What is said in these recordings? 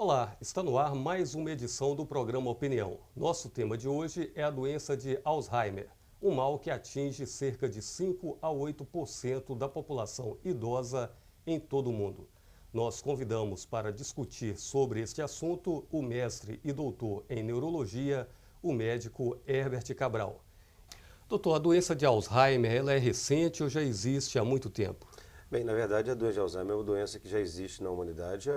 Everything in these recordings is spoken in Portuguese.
Olá, está no ar mais uma edição do programa Opinião. Nosso tema de hoje é a doença de Alzheimer, um mal que atinge cerca de 5 a 8% da população idosa em todo o mundo. Nós convidamos para discutir sobre este assunto o mestre e doutor em neurologia, o médico Herbert Cabral. Doutor, a doença de Alzheimer, ela é recente ou já existe há muito tempo? Bem, na verdade, a doença de Alzheimer é uma doença que já existe na humanidade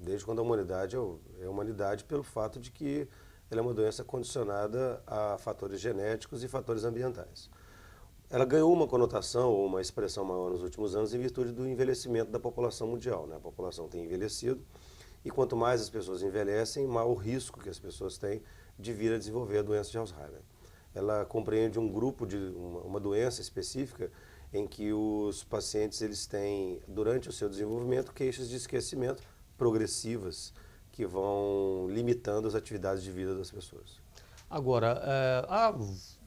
desde quando a humanidade é humanidade, pelo fato de que ela é uma doença condicionada a fatores genéticos e fatores ambientais. Ela ganhou uma conotação ou uma expressão maior nos últimos anos em virtude do envelhecimento da população mundial, né? A população tem envelhecido e quanto mais as pessoas envelhecem, maior o risco que as pessoas têm de vir a desenvolver a doença de Alzheimer. Ela compreende um grupo de uma doença específica em que os pacientes eles têm, durante o seu desenvolvimento, queixas de esquecimento progressivas que vão limitando as atividades de vida das pessoas. Agora, há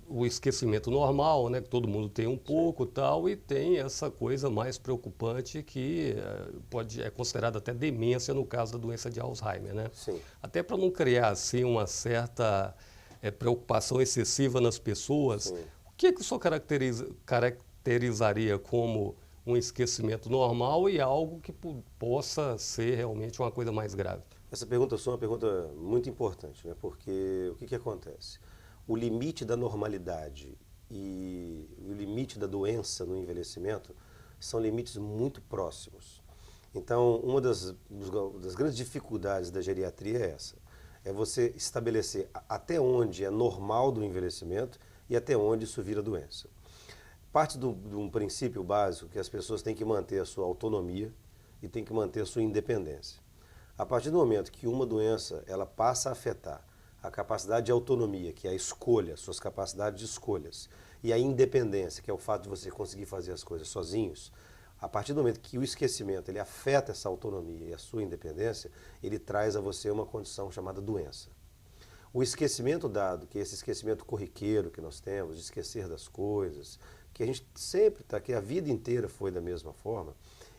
o esquecimento normal, né, que todo mundo tem um pouco tal, e tem essa coisa mais preocupante que é considerada até demência no caso da doença de Alzheimer, né? Sim. Até para não criar assim uma certa preocupação excessiva nas pessoas, Sim. o que o senhor caracterizaria como um esquecimento normal e algo que possa ser realmente uma coisa mais grave? Essa pergunta é uma pergunta muito importante, né? Porque o que acontece? O limite da normalidade e o limite da doença no envelhecimento são limites muito próximos. Então, uma das grandes dificuldades da geriatria é essa. É você estabelecer até onde é normal do envelhecimento e até onde isso vira doença. Parte de um princípio básico que as pessoas têm que manter a sua autonomia e têm que manter a sua independência. A partir do momento que uma doença ela passa a afetar a capacidade de autonomia, que é a escolha, suas capacidades de escolhas, e a independência, que é o fato de você conseguir fazer as coisas sozinhos, a partir do momento que o esquecimento ele afeta essa autonomia e a sua independência, ele traz a você uma condição chamada doença. O esquecimento dado, que é esse esquecimento corriqueiro que nós temos, de esquecer das coisas, que a gente sempre está, que a vida inteira foi da mesma forma,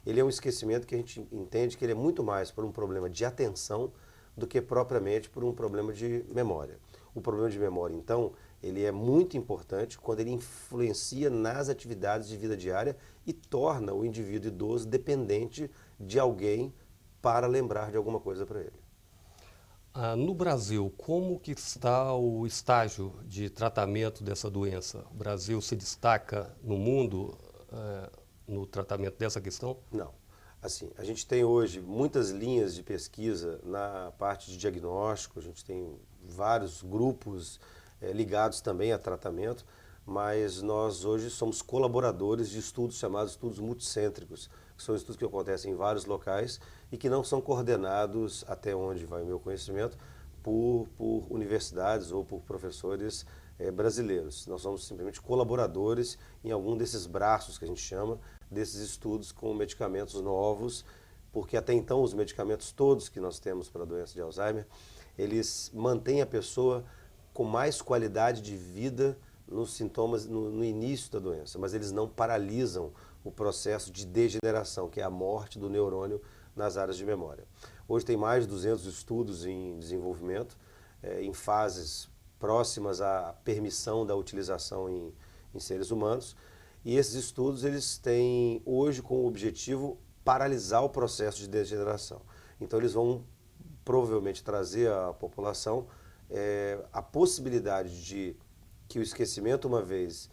ele é um esquecimento que a gente entende que ele é muito mais por um problema de atenção do que propriamente por um problema de memória. O problema de memória, então, ele é muito importante quando ele influencia nas atividades de vida diária e torna o indivíduo idoso dependente de alguém para lembrar de alguma coisa para ele. No Brasil, como que está o estágio de tratamento dessa doença? O Brasil se destaca no mundo no tratamento dessa questão? Não. Assim, a gente tem hoje muitas linhas de pesquisa na parte de diagnóstico, a gente tem vários grupos ligados também a tratamento, mas nós hoje somos colaboradores de estudos chamados estudos multicêntricos, que são estudos que acontecem em vários locais e que não são coordenados, até onde vai o meu conhecimento, por universidades ou por professores brasileiros. Nós somos simplesmente colaboradores em algum desses braços que a gente chama, desses estudos com medicamentos novos, porque até então os medicamentos todos que nós temos para a doença de Alzheimer, eles mantêm a pessoa com mais qualidade de vida nos sintomas no início da doença, mas eles não paralisam o processo de degeneração, que é a morte do neurônio nas áreas de memória. Hoje tem mais de 200 estudos em desenvolvimento, em fases próximas à permissão da utilização em seres humanos, e esses estudos eles têm hoje como objetivo paralisar o processo de degeneração. Então eles vão provavelmente trazer à população a possibilidade de que o esquecimento, uma vez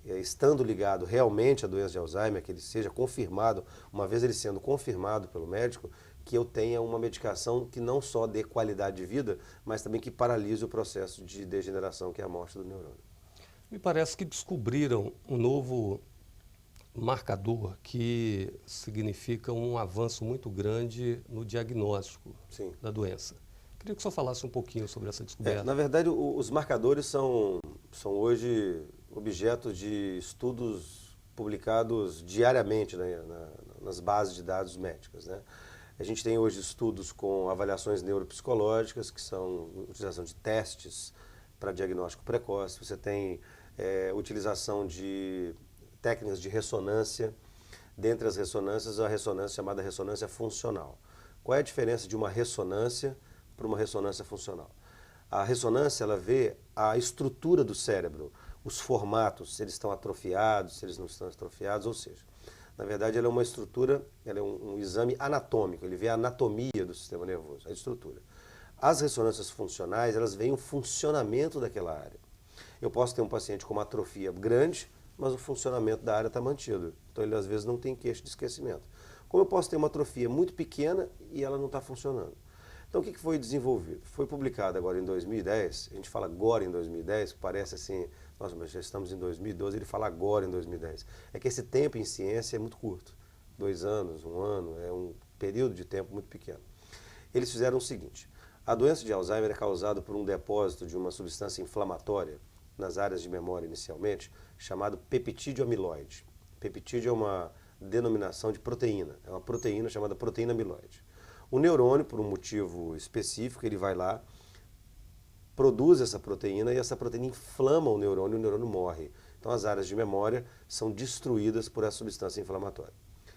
estando ligado realmente à doença de Alzheimer, que ele seja confirmado, uma vez ele sendo confirmado pelo médico, que eu tenha uma medicação que não só dê qualidade de vida, mas também que paralise o processo de degeneração, que é a morte do neurônio. Me parece que descobriram um novo marcador que significa um avanço muito grande no diagnóstico Sim. da doença. Queria que o senhor falasse um pouquinho sobre essa descoberta. Na verdade, os marcadores são hoje objeto de estudos publicados diariamente, né, nas bases de dados médicas, né? A gente tem hoje estudos com avaliações neuropsicológicas, que são utilização de testes para diagnóstico precoce. Você tem utilização de técnicas de ressonância. Dentre as ressonâncias, a ressonância chamada ressonância funcional. Qual é a diferença de uma ressonância para uma ressonância funcional? A ressonância, ela vê a estrutura do cérebro, os formatos, se eles estão atrofiados, se eles não estão atrofiados, ou seja, na verdade ela é uma estrutura, ela é um exame anatômico, ele vê a anatomia do sistema nervoso, a estrutura. As ressonâncias funcionais, elas veem o funcionamento daquela área. Eu posso ter um paciente com uma atrofia grande, mas o funcionamento da área está mantido. Então ele às vezes não tem queixa de esquecimento. Como eu posso ter uma atrofia muito pequena e ela não está funcionando. Então o que foi desenvolvido? Foi publicado agora em 2010, a gente fala agora em 2010, que parece assim, nossa, mas já estamos em 2012, ele fala agora em 2010. É que esse tempo em ciência é muito curto. 2 anos, 1 ano, é um período de tempo muito pequeno. Eles fizeram o seguinte, a doença de Alzheimer é causada por um depósito de uma substância inflamatória nas áreas de memória inicialmente, chamado peptídeo amiloide. Peptídeo é uma denominação de proteína, é uma proteína chamada proteína amiloide. O neurônio, por um motivo específico, ele vai lá, produz essa proteína e essa proteína inflama o neurônio morre. Então as áreas de memória são destruídas por essa substância inflamatória.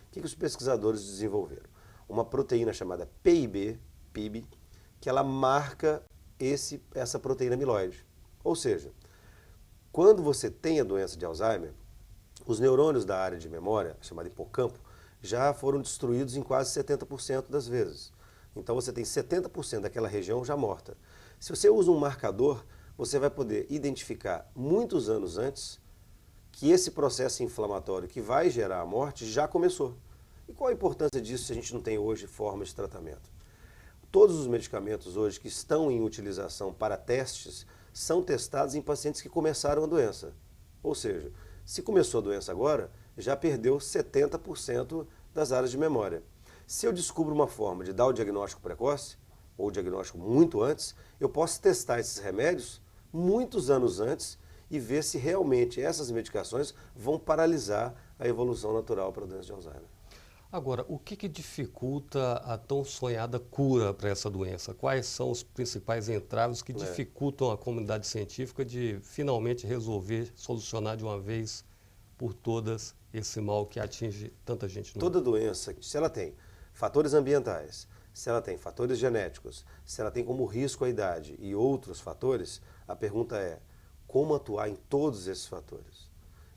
O que os pesquisadores desenvolveram? Uma proteína chamada PIB, que ela marca essa proteína amiloide. Ou seja, quando você tem a doença de Alzheimer, os neurônios da área de memória, chamada hipocampo, já foram destruídos em quase 70% das vezes. Então você tem 70% daquela região já morta. Se você usa um marcador, você vai poder identificar muitos anos antes que esse processo inflamatório que vai gerar a morte já começou. E qual a importância disso se a gente não tem hoje formas de tratamento? Todos os medicamentos hoje que estão em utilização para testes são testados em pacientes que começaram a doença. Ou seja, se começou a doença agora, já perdeu 70% das áreas de memória. Se eu descubro uma forma de dar o diagnóstico precoce, ou o diagnóstico muito antes, eu posso testar esses remédios muitos anos antes e ver se realmente essas medicações vão paralisar a evolução natural para a doença de Alzheimer. Agora, o que dificulta a tão sonhada cura para essa doença? Quais são os principais entraves que dificultam a comunidade científica de finalmente resolver, solucionar de uma vez por todas esse mal que atinge tanta gente no mundo? Toda doença, se ela tem fatores ambientais, se ela tem fatores genéticos, se ela tem como risco a idade e outros fatores, a pergunta é como atuar em todos esses fatores.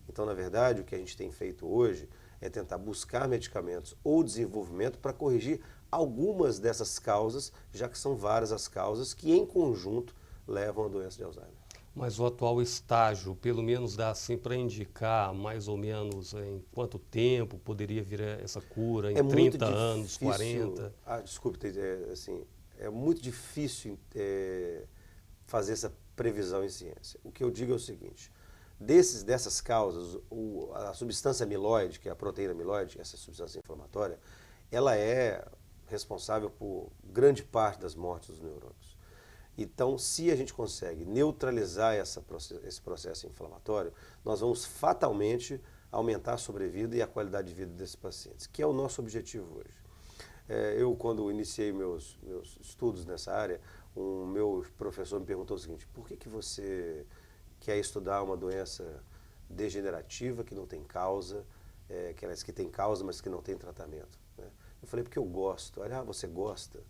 Então, na verdade, o que a gente tem feito hoje é tentar buscar medicamentos ou desenvolvimento para corrigir algumas dessas causas, já que são várias as causas que em conjunto levam à doença de Alzheimer. Mas o atual estágio, pelo menos dá assim para indicar mais ou menos em quanto tempo poderia vir essa cura, em 30 anos, 40? Desculpe, assim, é muito difícil fazer essa previsão em ciência. O que eu digo é o seguinte, dessas causas, a substância amiloide, que é a proteína amiloide, essa substância inflamatória, ela é responsável por grande parte das mortes dos neurônios. Então, se a gente consegue neutralizar esse processo inflamatório, nós vamos fatalmente aumentar a sobrevida e a qualidade de vida desses pacientes, que é o nosso objetivo hoje. Eu, quando iniciei meus estudos nessa área, o meu professor me perguntou o seguinte, por que você quer estudar uma doença degenerativa que não tem causa, que tem causa, mas que não tem tratamento? Eu falei, porque eu gosto. Olha, você gosta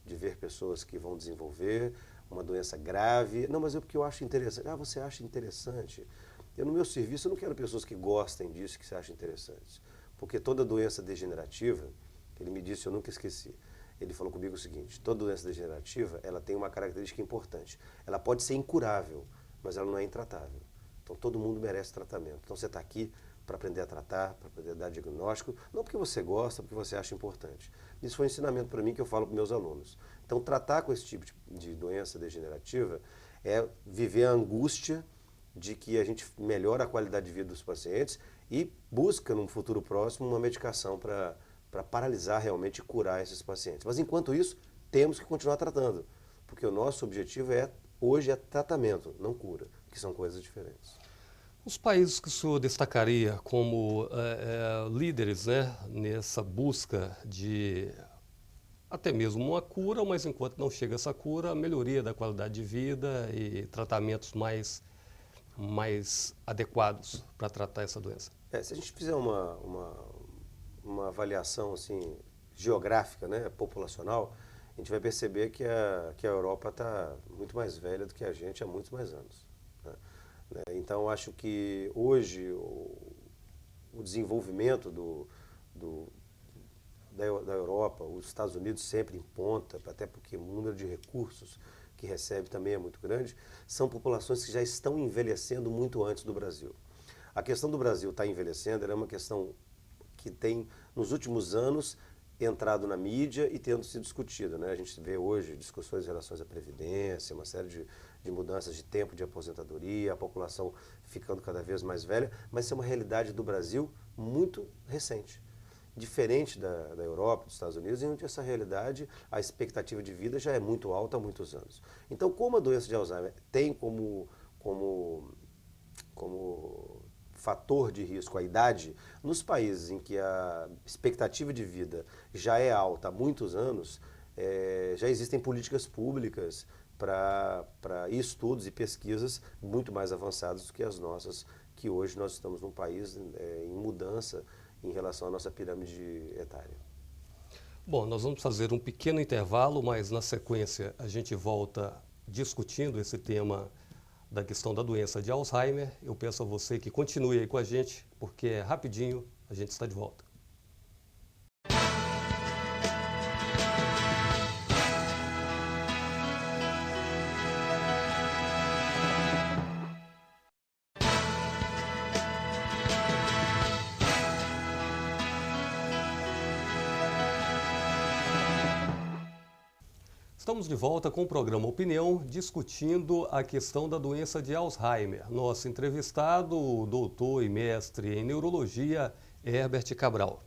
de ver pessoas que vão desenvolver uma doença grave. Não, mas porque eu acho interessante. Você acha interessante? No meu serviço, eu não quero pessoas que gostem disso, que se achem interessantes. Porque toda doença degenerativa, ele me disse, eu nunca esqueci, ele falou comigo o seguinte, toda doença degenerativa, ela tem uma característica importante. Ela pode ser incurável, mas ela não é intratável. Então, todo mundo merece tratamento. Então, você está aqui para aprender a tratar, para poder dar diagnóstico, não porque você gosta, porque você acha importante. Isso foi um ensinamento para mim que eu falo para meus alunos. Então, tratar com esse tipo de doença degenerativa é viver a angústia de que a gente melhora a qualidade de vida dos pacientes e busca, num futuro próximo, uma medicação para paralisar realmente e curar esses pacientes. Mas, enquanto isso, temos que continuar tratando, porque o nosso objetivo hoje é tratamento, não cura, que são coisas diferentes. Os países que o senhor destacaria como líderes, nessa busca de até mesmo uma cura, mas enquanto não chega essa cura, a melhoria da qualidade de vida e tratamentos mais adequados para tratar essa doença? Se a gente fizer uma avaliação assim, geográfica, né, populacional, a gente vai perceber que a Europa está muito mais velha do que a gente há muitos mais anos. Né? Então, acho que hoje o desenvolvimento da Europa, os Estados Unidos sempre em ponta, até porque o número de recursos que recebe também é muito grande, são populações que já estão envelhecendo muito antes do Brasil. A questão do Brasil estar envelhecendo é uma questão que tem, nos últimos anos, entrado na mídia e tendo sido discutida. Né? A gente vê hoje discussões em relação à Previdência, uma série de mudanças de tempo de aposentadoria, a população ficando cada vez mais velha, mas isso é uma realidade do Brasil muito recente. Diferente da Europa, dos Estados Unidos, em onde essa realidade, a expectativa de vida já é muito alta há muitos anos. Então, como a doença de Alzheimer tem como fator de risco a idade, nos países em que a expectativa de vida já é alta há muitos anos, já existem políticas públicas para estudos e pesquisas muito mais avançadas do que as nossas, que hoje nós estamos num país em mudança em relação à nossa pirâmide etária. Bom, nós vamos fazer um pequeno intervalo, mas na sequência a gente volta discutindo esse tema da questão da doença de Alzheimer. Eu peço a você que continue aí com a gente, porque rapidinho a gente está de volta. Estamos de volta com o programa Opinião, discutindo a questão da doença de Alzheimer. Nosso entrevistado, o doutor e mestre em neurologia, Herbert Cabral.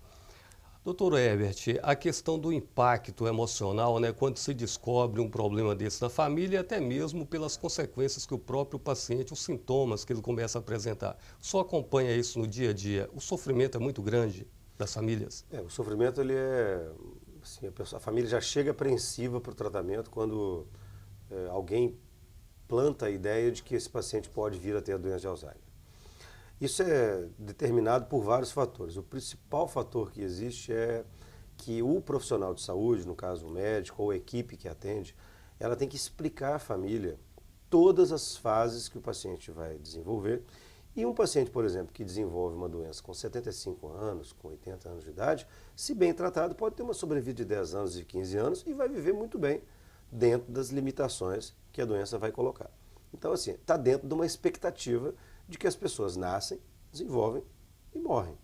Doutor Herbert, a questão do impacto emocional, né, quando se descobre um problema desse na família, até mesmo pelas consequências que o próprio paciente, os sintomas que ele começa a apresentar. Só acompanha isso no dia a dia. O sofrimento é muito grande das famílias? O sofrimento ele é... Assim, a família já chega apreensiva para o tratamento quando alguém planta a ideia de que esse paciente pode vir a ter a doença de Alzheimer. Isso é determinado por vários fatores. O principal fator que existe é que o profissional de saúde, no caso o médico ou a equipe que atende, ela tem que explicar à família todas as fases que o paciente vai desenvolver. E um paciente, por exemplo, que desenvolve uma doença com 75 anos, com 80 anos de idade, se bem tratado, pode ter uma sobrevida de 10 anos e 15 anos e vai viver muito bem dentro das limitações que a doença vai colocar. Então, assim, está dentro de uma expectativa de que as pessoas nascem, desenvolvem e morrem.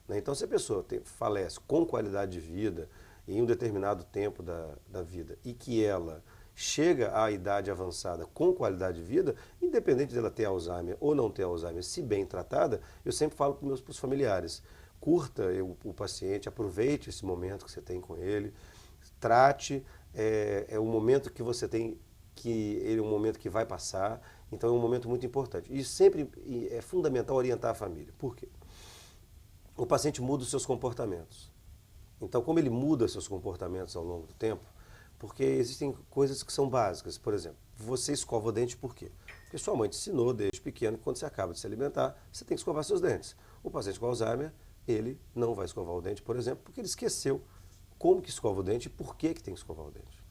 Então, se a pessoa falece com qualidade de vida em um determinado tempo da vida e que ela chega à idade avançada com qualidade de vida, independente dela ter Alzheimer ou não ter Alzheimer, se bem tratada, eu sempre falo para os familiares, curta o paciente, aproveite esse momento que você tem com ele, trate, é um momento que você tem, que ele é um momento que vai passar, então é um momento muito importante. E sempre é fundamental orientar a família. Por quê? O paciente muda os seus comportamentos. Então, como ele muda seus comportamentos ao longo do tempo, porque existem coisas que são básicas. Por exemplo, você escova o dente por quê? Porque sua mãe te ensinou desde pequeno que quando você acaba de se alimentar, você tem que escovar seus dentes. O paciente com Alzheimer, ele não vai escovar o dente, por exemplo, porque ele esqueceu como que escova o dente e por que tem que escovar o dente.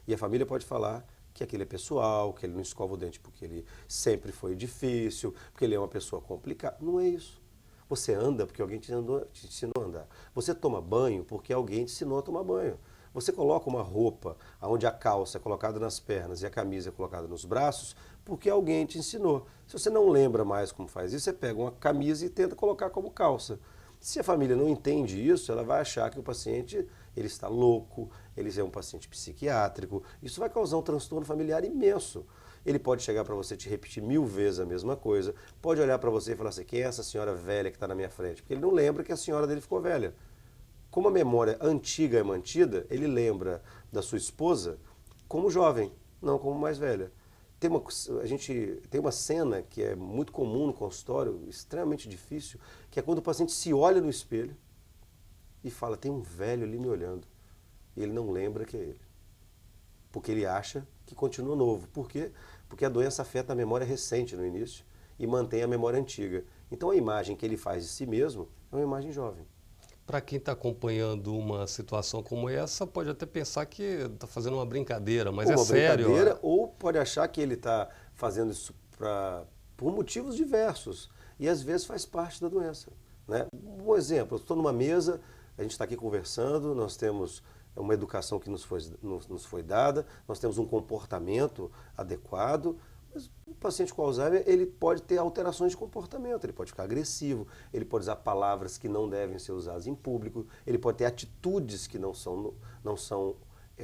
E a família pode falar que aquilo é pessoal, que ele não escova o dente porque ele sempre foi difícil, porque ele é uma pessoa complicada. Não é isso. Você anda porque alguém te ensinou a andar. Você toma banho porque alguém te ensinou a tomar banho. Você coloca uma roupa onde a calça é colocada nas pernas e a camisa é colocada nos braços porque alguém te ensinou. Se você não lembra mais como faz isso, você pega uma camisa e tenta colocar como calça. Se a família não entende isso, ela vai achar que o paciente ele está louco, ele é um paciente psiquiátrico. Isso vai causar um transtorno familiar imenso. Ele pode chegar para você e te repetir 1000 vezes a mesma coisa, pode olhar para você e falar assim, quem é essa senhora velha que está na minha frente? Porque ele não lembra que a senhora dele ficou velha. Como a memória antiga é mantida, ele lembra da sua esposa como jovem, não como mais velha. A gente tem uma cena que é muito comum no consultório, extremamente difícil, que é quando o paciente se olha no espelho e fala, tem um velho ali me olhando. E ele não lembra que é ele. Porque ele acha que continua novo. Por quê? Porque a doença afeta a memória recente no início e mantém a memória antiga. Então a imagem que ele faz de si mesmo é uma imagem jovem. Para quem está acompanhando uma situação como essa, pode até pensar que está fazendo uma brincadeira, mas é Uma sério. brincadeira, ou pode achar que ele está fazendo isso por motivos diversos. E às vezes faz parte da doença. Né? Um exemplo, eu estou numa mesa, a gente está aqui conversando, nós temos uma educação que nos foi dada, nós temos um comportamento adequado, mas o paciente com Alzheimer, ele pode ter alterações de comportamento, ele pode ficar agressivo, ele pode usar palavras que não devem ser usadas em público, ele pode ter atitudes que não são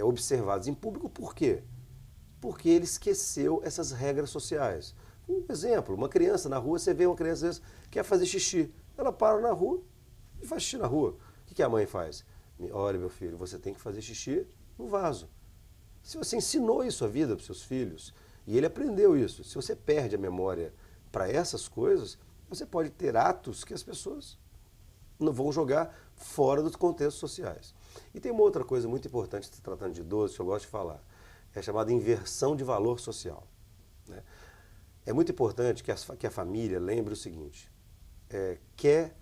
observadas em público. Por quê? Porque ele esqueceu essas regras sociais. Um exemplo, uma criança na rua, você vê uma criança às vezes quer fazer xixi, ela para na rua e faz xixi na rua. O que a mãe faz? Olha, meu filho, você tem que fazer xixi no vaso. Se você ensinou isso a vida para os seus filhos, e ele aprendeu isso, se você perde a memória para essas coisas, você pode ter atos que as pessoas não vão jogar fora dos contextos sociais. E tem uma outra coisa muito importante, se tratando de idosos, que eu gosto de falar, é chamada inversão de valor social. Né? É muito importante que a família lembre o seguinte, quer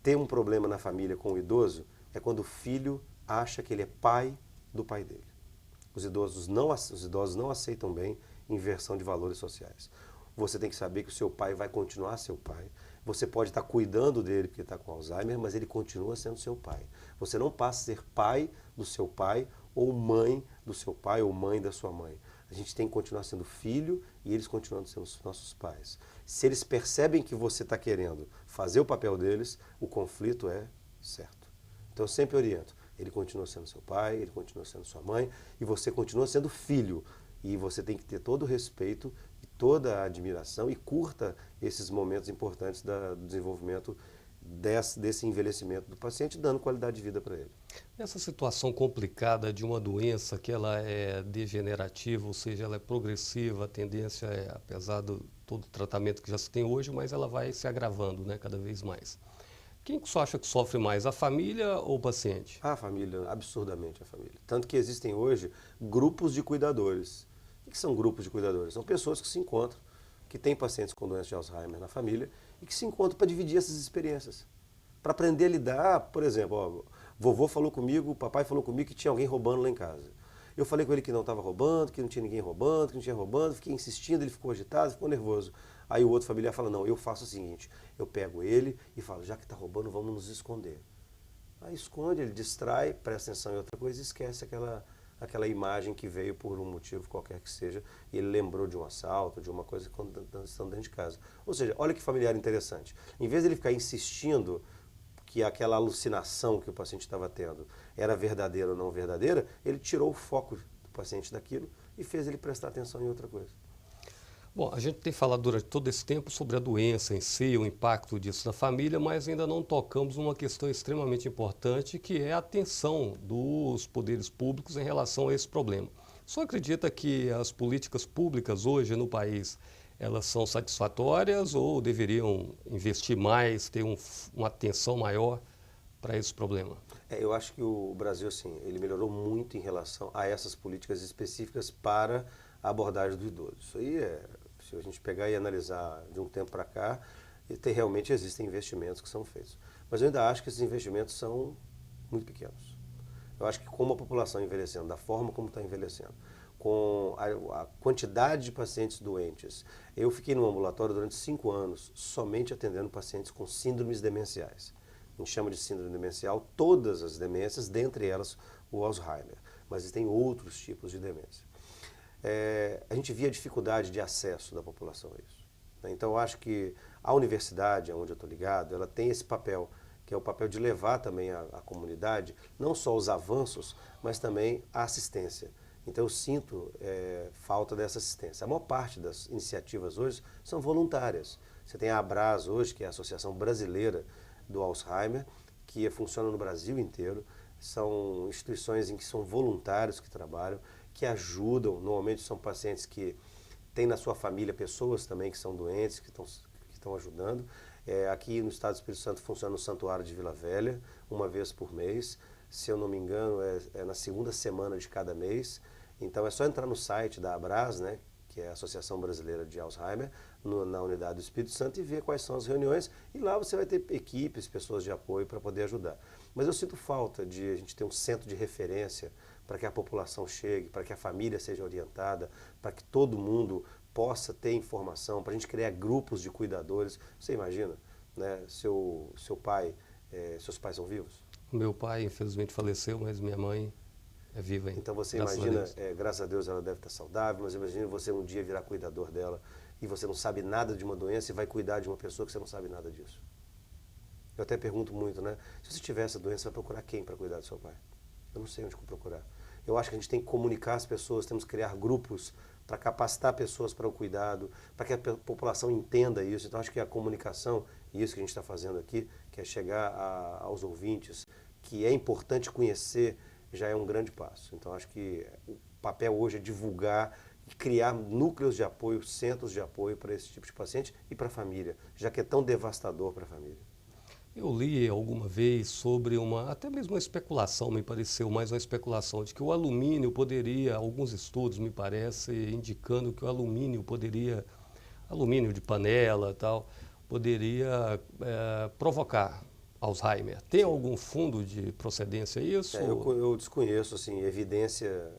ter um problema na família com o idoso, é quando o filho acha que ele é pai do pai dele. Os idosos não aceitam bem inversão de valores sociais. Você tem que saber que o seu pai vai continuar seu pai. Você pode estar cuidando dele porque está com Alzheimer, mas ele continua sendo seu pai. Você não passa a ser pai do seu pai ou mãe do seu pai ou mãe da sua mãe. A gente tem que continuar sendo filho e eles continuando sendo os nossos pais. Se eles percebem que você está querendo fazer o papel deles, o conflito é certo. Então eu sempre oriento. Ele continua sendo seu pai, ele continua sendo sua mãe e você continua sendo filho. E você tem que ter todo o respeito e toda a admiração e curta esses momentos importantes do desenvolvimento desse envelhecimento do paciente, dando qualidade de vida para ele. Essa situação complicada de uma doença que ela é degenerativa, ou seja, ela é progressiva, a tendência é, apesar de todo o tratamento que já se tem hoje, mas ela vai se agravando, né, cada vez mais. Quem que você acha que sofre mais, a família ou o paciente? A família, absurdamente a família. Tanto que existem hoje grupos de cuidadores. O que são grupos de cuidadores? São pessoas que se encontram, que têm pacientes com doença de Alzheimer na família e que se encontram para dividir essas experiências. Para aprender a lidar, por exemplo, vovô falou comigo, papai falou comigo que tinha alguém roubando lá em casa. Eu falei com ele que não estava roubando, que não tinha ninguém roubando, que não tinha roubando, fiquei insistindo, ele ficou agitado, ficou nervoso. Aí o outro familiar fala, não, eu faço o seguinte, eu pego ele e falo, já que está roubando, vamos nos esconder. Aí esconde, ele distrai, presta atenção em outra coisa e esquece aquela imagem que veio por um motivo qualquer que seja, e ele lembrou de um assalto, de uma coisa quando estão dentro de casa. Ou seja, olha que familiar interessante. Em vez de ele ficar insistindo que aquela alucinação que o paciente estava tendo era verdadeira ou não verdadeira, ele tirou o foco do paciente daquilo e fez ele prestar atenção em outra coisa. Bom, a gente tem falado durante todo esse tempo sobre a doença em si, o impacto disso na família, mas ainda não tocamos numa questão extremamente importante, que é a atenção dos poderes públicos em relação a esse problema. Só acredita que as políticas públicas hoje no país, elas são satisfatórias ou deveriam investir mais, ter uma atenção maior para esse problema? Eu acho que o Brasil, assim, ele melhorou muito em relação a essas políticas específicas para a abordagem do idoso. Isso aí se a gente pegar e analisar de um tempo para cá, realmente existem investimentos que são feitos. Mas eu ainda acho que esses investimentos são muito pequenos. Eu acho que como a população envelhecendo, da forma como está envelhecendo, com a quantidade de pacientes doentes. Eu fiquei no ambulatório durante 5 anos, somente atendendo pacientes com síndromes demenciais. A gente chama de síndrome demencial todas as demências, dentre elas o Alzheimer. Mas existem outros tipos de demência. A gente via dificuldade de acesso da população a isso. Então eu acho que a universidade, onde eu estou ligado, ela tem esse papel, que é o papel de levar também à comunidade, não só os avanços, mas também a assistência. Então eu sinto falta dessa assistência. A maior parte das iniciativas hoje são voluntárias. Você tem a ABRAS hoje, que é a Associação Brasileira do Alzheimer, que funciona no Brasil inteiro. São instituições em que são voluntários que trabalham, que ajudam. Normalmente são pacientes que têm na sua família pessoas também que são doentes, que estão ajudando. Aqui no estado do Espírito Santo funciona no Santuário de Vila Velha, uma vez por mês. Se eu não me engano, é na segunda semana de cada mês. Então é só entrar no site da ABRAS, né, que é a Associação Brasileira de Alzheimer. na unidade do Espírito Santo e ver quais são as reuniões. E lá você vai ter equipes, pessoas de apoio para poder ajudar. Mas eu sinto falta de a gente ter um centro de referência para que a população chegue, para que a família seja orientada, para que todo mundo possa ter informação, para a gente criar grupos de cuidadores. Você imagina, né? Seu pai, seus pais são vivos? Meu pai, infelizmente, faleceu, mas minha mãe é viva ainda. Então você imagina, graças a Deus ela deve estar saudável, mas imagina você um dia virar cuidador dela e você não sabe nada de uma doença e vai cuidar de uma pessoa que você não sabe nada disso. Eu até pergunto muito, né? Se você tiver essa doença, vai procurar quem para cuidar do seu pai? Eu não sei onde procurar. Eu acho que a gente tem que comunicar as pessoas, temos que criar grupos para capacitar pessoas para o cuidado, para que a população entenda isso. Então acho que a comunicação, e isso que a gente está fazendo aqui, que é chegar aos ouvintes, que é importante conhecer, já é um grande passo. Então acho que o papel hoje é divulgar e criar núcleos de apoio, centros de apoio para esse tipo de paciente e para a família, já que é tão devastador para a família. Eu li alguma vez sobre até mesmo uma especulação, me pareceu mais uma especulação, de que o alumínio poderia, alguns estudos me parece, indicando que o alumínio de panela e tal, poderia provocar Alzheimer. Tem algum fundo de procedência isso? Eu desconheço, assim, evidência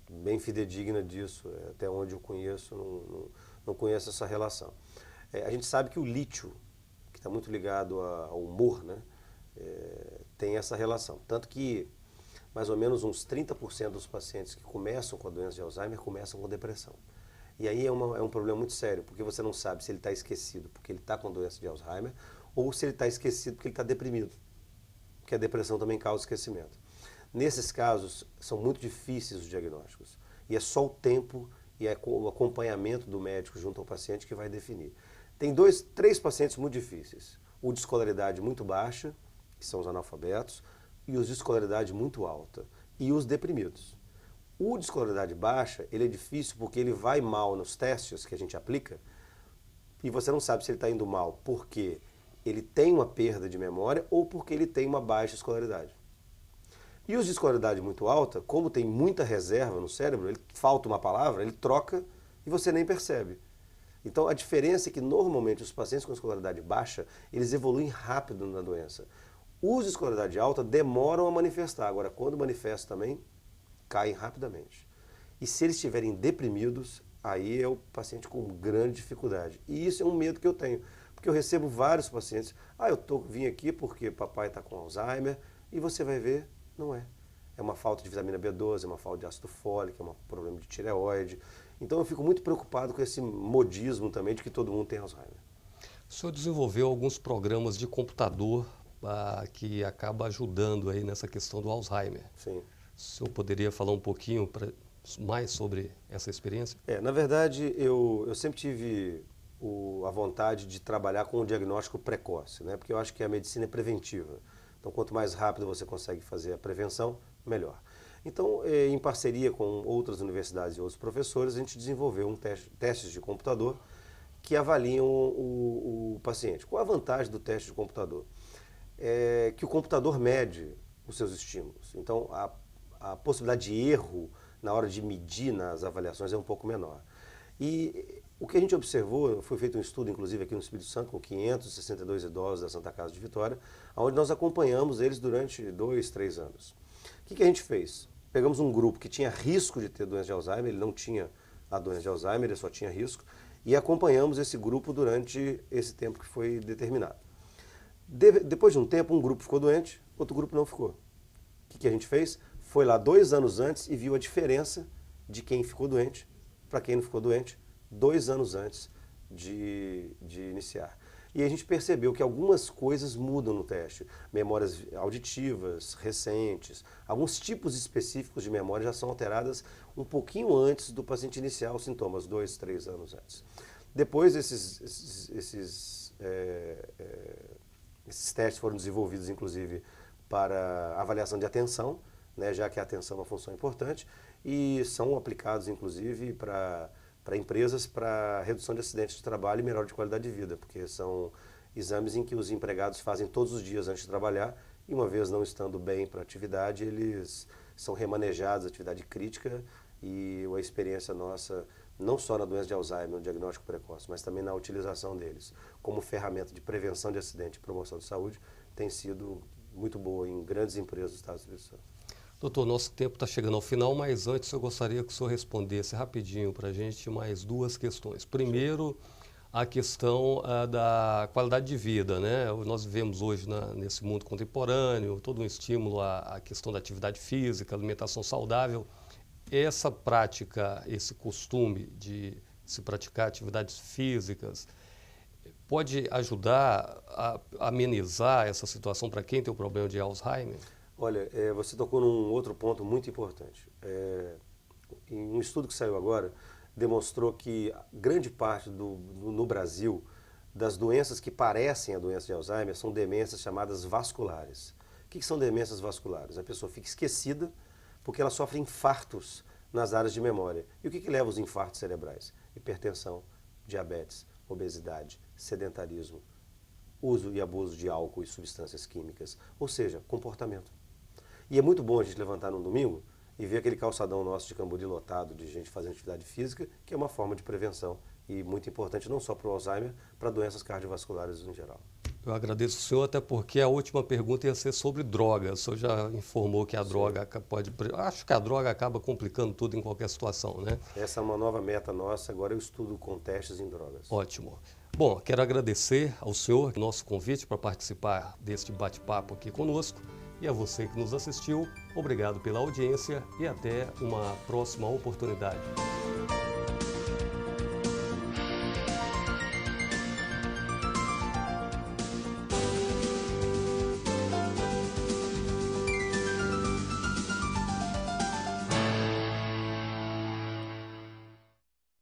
bem fidedigna disso, até onde eu conheço, não conheço essa relação. A gente sabe que o lítio, que está muito ligado ao humor, né, tem essa relação. Tanto que mais ou menos uns 30% dos pacientes que começam com a doença de Alzheimer começam com depressão. E aí é um problema muito sério, porque você não sabe se ele está esquecido porque ele está com doença de Alzheimer ou se ele está esquecido porque ele está deprimido, porque a depressão também causa esquecimento. Nesses casos, são muito difíceis os diagnósticos e é só o tempo e o acompanhamento do médico junto ao paciente que vai definir. Tem três pacientes muito difíceis. O de escolaridade muito baixa, que são os analfabetos, e os de escolaridade muito alta, e os deprimidos. O de escolaridade baixa, ele é difícil porque ele vai mal nos testes que a gente aplica, e você não sabe se ele está indo mal porque ele tem uma perda de memória ou porque ele tem uma baixa escolaridade. E os de escolaridade muito alta, como tem muita reserva no cérebro, ele falta uma palavra, ele troca e você nem percebe. Então, a diferença é que, normalmente, os pacientes com escolaridade baixa, eles evoluem rápido na doença. Os de escolaridade alta demoram a manifestar. Agora, quando manifestam também, caem rapidamente. E se eles estiverem deprimidos, aí é o paciente com grande dificuldade. E isso é um medo que eu tenho. Porque eu recebo vários pacientes. Vim aqui porque papai está com Alzheimer. E você vai ver, não é. É uma falta de vitamina B12, é uma falta de ácido fólico, é um problema de tireoide. Então eu fico muito preocupado com esse modismo também de que todo mundo tem Alzheimer. O senhor desenvolveu alguns programas de computador que acaba ajudando aí nessa questão do Alzheimer. Sim. O senhor poderia falar um pouquinho mais sobre essa experiência? Na verdade, eu sempre tive a vontade de trabalhar com o diagnóstico precoce, né? Porque eu acho que a medicina é preventiva. Então, quanto mais rápido você consegue fazer a prevenção, melhor. Então, em parceria com outras universidades e outros professores, a gente desenvolveu testes de computador que avaliam o paciente. Qual a vantagem do teste de computador? É que o computador mede os seus estímulos. Então, a possibilidade de erro na hora de medir nas avaliações é um pouco menor. E o que a gente observou, foi feito um estudo, inclusive, aqui no Espírito Santo, com 562 idosos da Santa Casa de Vitória, onde nós acompanhamos eles durante 2, 3 anos. O que a gente fez? Pegamos um grupo que tinha risco de ter doença de Alzheimer, ele não tinha a doença de Alzheimer, ele só tinha risco, e acompanhamos esse grupo durante esse tempo que foi determinado. Depois de um tempo, um grupo ficou doente, outro grupo não ficou. O que a gente fez? Foi lá 2 anos antes e viu a diferença de quem ficou doente para quem não ficou doente 2 anos antes de iniciar. E a gente percebeu que algumas coisas mudam no teste. Memórias auditivas recentes, alguns tipos específicos de memória já são alteradas um pouquinho antes do paciente iniciar os sintomas, 2, 3 anos antes. Depois, esses testes foram desenvolvidos, inclusive, para avaliação de atenção, né, já que a atenção é uma função importante, e são aplicados, inclusive, para empresas para redução de acidentes de trabalho e melhora de qualidade de vida, porque são exames em que os empregados fazem todos os dias antes de trabalhar e uma vez não estando bem para a atividade, eles são remanejados, atividade crítica, e a experiência nossa não só na doença de Alzheimer, no diagnóstico precoce, mas também na utilização deles como ferramenta de prevenção de acidente e promoção de saúde, tem sido muito boa em grandes empresas do Estado do Espírito Santo. Doutor, nosso tempo está chegando ao final, mas antes eu gostaria que o senhor respondesse rapidinho para a gente mais duas questões. Primeiro, a questão da qualidade de vida, né? Nós vivemos hoje nesse mundo contemporâneo, todo um estímulo à questão da atividade física, alimentação saudável. Essa prática, esse costume de se praticar atividades físicas, pode ajudar a amenizar essa situação para quem tem o problema de Alzheimer? Olha, você tocou num outro ponto muito importante. Em um estudo que saiu agora, demonstrou que grande parte no Brasil das doenças que parecem a doença de Alzheimer são demências chamadas vasculares. O que são demências vasculares? A pessoa fica esquecida porque ela sofre infartos nas áreas de memória. E o que leva aos infartos cerebrais? Hipertensão, diabetes, obesidade, sedentarismo, uso e abuso de álcool e substâncias químicas, ou seja, comportamento. E é muito bom a gente levantar num domingo e ver aquele calçadão nosso de Camburi lotado de gente fazendo atividade física, que é uma forma de prevenção e muito importante não só para o Alzheimer, para doenças cardiovasculares em geral. Eu agradeço o senhor, até porque a última pergunta ia ser sobre drogas. O senhor já informou que a droga pode... Acho que a droga acaba complicando tudo em qualquer situação, né? Essa é uma nova meta nossa, agora eu estudo com testes em drogas. Ótimo. Bom, quero agradecer ao senhor o nosso convite para participar deste bate-papo aqui conosco. E a você que nos assistiu, obrigado pela audiência e até uma próxima oportunidade.